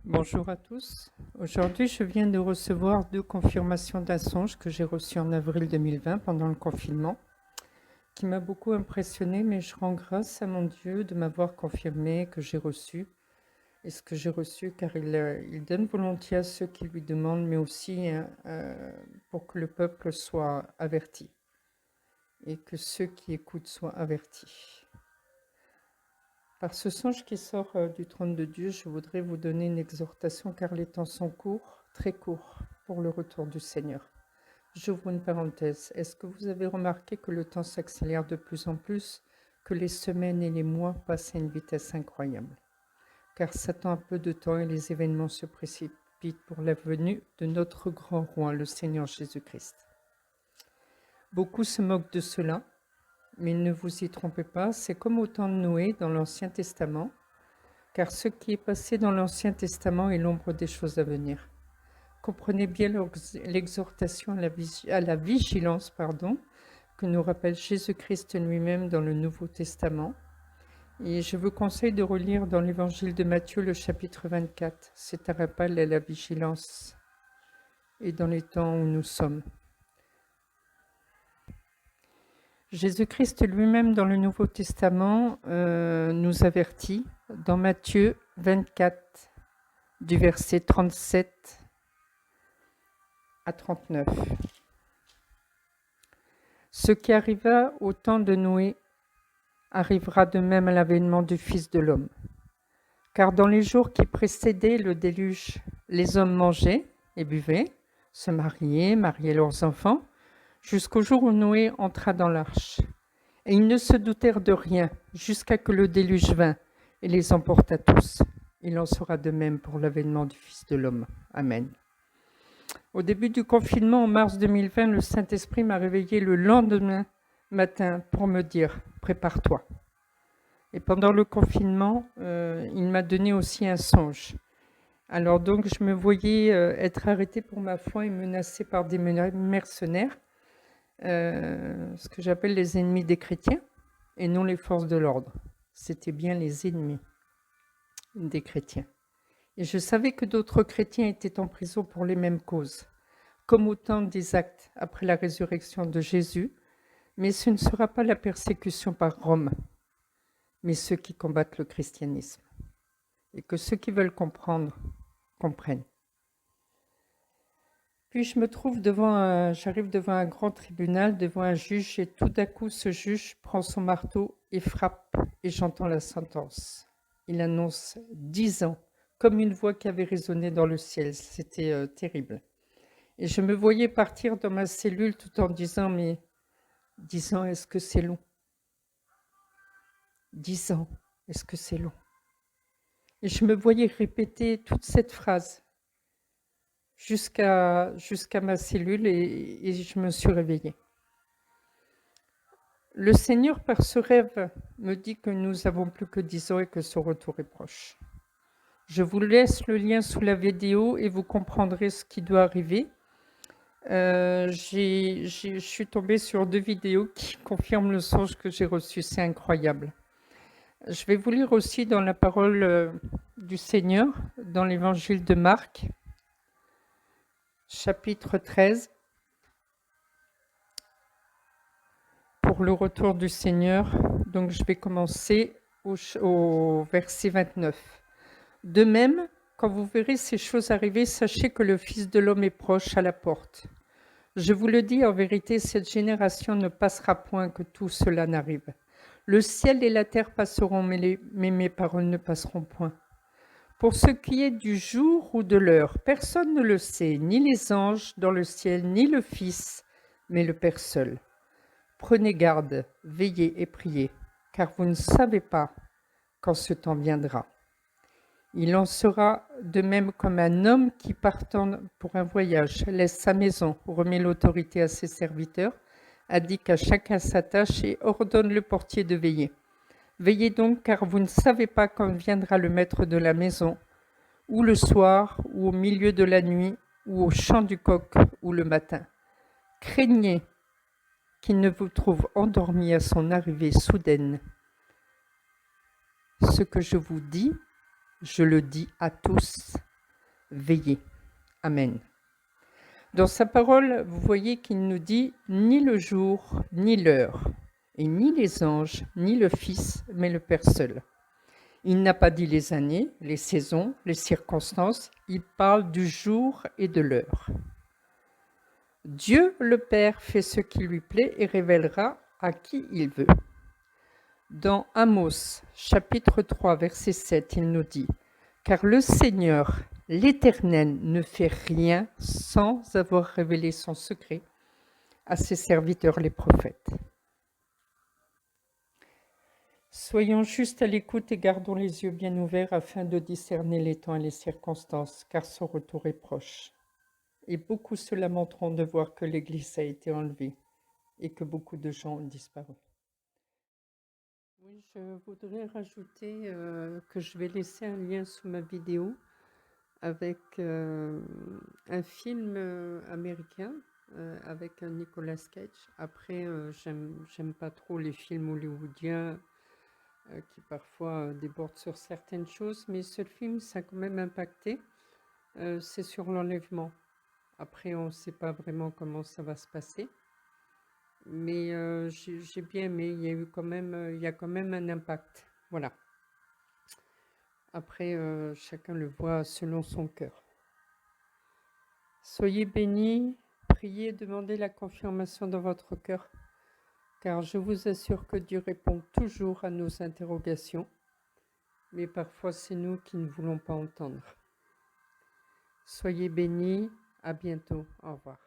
Bonjour à tous. Aujourd'hui, je viens de recevoir 2 confirmations d'un songe que j'ai reçu en avril 2020 pendant le confinement, qui m'a beaucoup impressionnée, mais je rends grâce à mon Dieu de m'avoir confirmé que j'ai reçu et ce que j'ai reçu, car il donne volontiers à ceux qui lui demandent, mais aussi pour que le peuple soit averti et que ceux qui écoutent soient avertis. Par ce songe qui sort du trône de Dieu, je voudrais vous donner une exhortation car les temps sont courts, très courts, pour le retour du Seigneur. J'ouvre une parenthèse. Est-ce que vous avez remarqué que le temps s'accélère de plus en plus, que les semaines et les mois passent à une vitesse incroyable? Car s'attend un peu de temps et les événements se précipitent pour la venue de notre grand roi, le Seigneur Jésus-Christ. Beaucoup se moquent de cela. Mais ne vous y trompez pas, c'est comme au temps de Noé dans l'Ancien Testament, car ce qui est passé dans l'Ancien Testament est l'ombre des choses à venir. Comprenez bien l'exhortation à la vigilance que nous rappelle Jésus-Christ lui-même dans le Nouveau Testament. Et je vous conseille de relire dans l'Évangile de Matthieu le chapitre 24. C'est un rappel à la vigilance et dans les temps où nous sommes. Jésus-Christ lui-même dans le Nouveau Testament nous avertit dans Matthieu 24 du verset 37 à 39. Ce qui arriva au temps de Noé arrivera de même à l'avènement du Fils de l'homme. Car dans les jours qui précédaient le déluge, les hommes mangeaient et buvaient, se mariaient leurs enfants, jusqu'au jour où Noé entra dans l'arche. Et ils ne se doutèrent de rien, jusqu'à que le déluge vint et les emporta tous. Il en sera de même pour l'avènement du Fils de l'homme. Amen. Au début du confinement, en mars 2020, le Saint-Esprit m'a réveillé le lendemain matin pour me dire « Prépare-toi ». Et pendant le confinement, il m'a donné aussi un songe. Alors donc, je me voyais être arrêtée pour ma foi et menacée par des mercenaires, ce que j'appelle les ennemis des chrétiens, et non les forces de l'ordre. C'était bien les ennemis des chrétiens. Et je savais que d'autres chrétiens étaient en prison pour les mêmes causes, comme au temps des actes après la résurrection de Jésus, mais ce ne sera pas la persécution par Rome, mais ceux qui combattent le christianisme. Et que ceux qui veulent comprendre, comprennent. Puis j'arrive devant un grand tribunal, devant un juge, et tout à coup ce juge prend son marteau et frappe, et j'entends la sentence. Il annonce 10 ans, comme une voix qui avait résonné dans le ciel. C'était terrible. Et je me voyais partir dans ma cellule tout en disant, mais 10 ans, est-ce que c'est long? 10 ans, est-ce que c'est long? Et je me voyais répéter toute cette phrase jusqu'à ma cellule et je me suis réveillée. Le Seigneur, par ce rêve, me dit que nous n'avons plus que 10 ans et que son retour est proche. Je vous laisse le lien sous la vidéo et vous comprendrez ce qui doit arriver. Je suis tombée sur 2 vidéos qui confirment le songe que j'ai reçu. C'est incroyable. Je vais vous lire aussi dans la parole du Seigneur, dans l'évangile de Marc, chapitre 13, pour le retour du Seigneur. Donc je vais commencer au verset 29. De même, quand vous verrez ces choses arriver, sachez que le Fils de l'homme est proche à la porte. Je vous le dis, en vérité, cette génération ne passera point que tout cela n'arrive. Le ciel et la terre passeront, mais mes paroles ne passeront point. Pour ce qui est du jour ou de l'heure, personne ne le sait, ni les anges dans le ciel, ni le Fils, mais le Père seul. Prenez garde, veillez et priez, car vous ne savez pas quand ce temps viendra. Il en sera de même comme un homme qui, partant pour un voyage, laisse sa maison, remet l'autorité à ses serviteurs, indique à chacun sa tâche et ordonne le portier de veiller. Veillez donc, car vous ne savez pas quand viendra le maître de la maison, ou le soir, ou au milieu de la nuit, ou au chant du coq, ou le matin. Craignez qu'il ne vous trouve endormi à son arrivée soudaine. Ce que je vous dis, je le dis à tous, veillez. Amen. Dans sa parole, vous voyez qu'il nous dit ni le jour, ni l'heure, et ni les anges, ni le Fils, mais le Père seul. Il n'a pas dit les années, les saisons, les circonstances, il parle du jour et de l'heure. Dieu le Père fait ce qui lui plaît et révélera à qui il veut. Dans Amos, chapitre 3, verset 7, il nous dit « Car le Seigneur, l'Éternel, ne fait rien sans avoir révélé son secret à ses serviteurs les prophètes. » Soyons juste à l'écoute et gardons les yeux bien ouverts afin de discerner les temps et les circonstances, car son retour est proche. Et beaucoup se lamenteront de voir que l'Église a été enlevée et que beaucoup de gens ont disparu. Oui, je voudrais rajouter que je vais laisser un lien sous ma vidéo avec un film américain avec un Nicolas Cage. Après, j'aime pas trop les films hollywoodiens qui parfois débordent sur certaines choses, mais ce film, ça a quand même impacté. C'est sur l'enlèvement. Après, on ne sait pas vraiment comment ça va se passer. Mais j'ai bien aimé, il y a quand même un impact. Voilà. Après, chacun le voit selon son cœur. Soyez bénis, priez, demandez la confirmation dans votre cœur, car je vous assure que Dieu répond toujours à nos interrogations, mais parfois c'est nous qui ne voulons pas entendre. Soyez bénis, à bientôt, au revoir.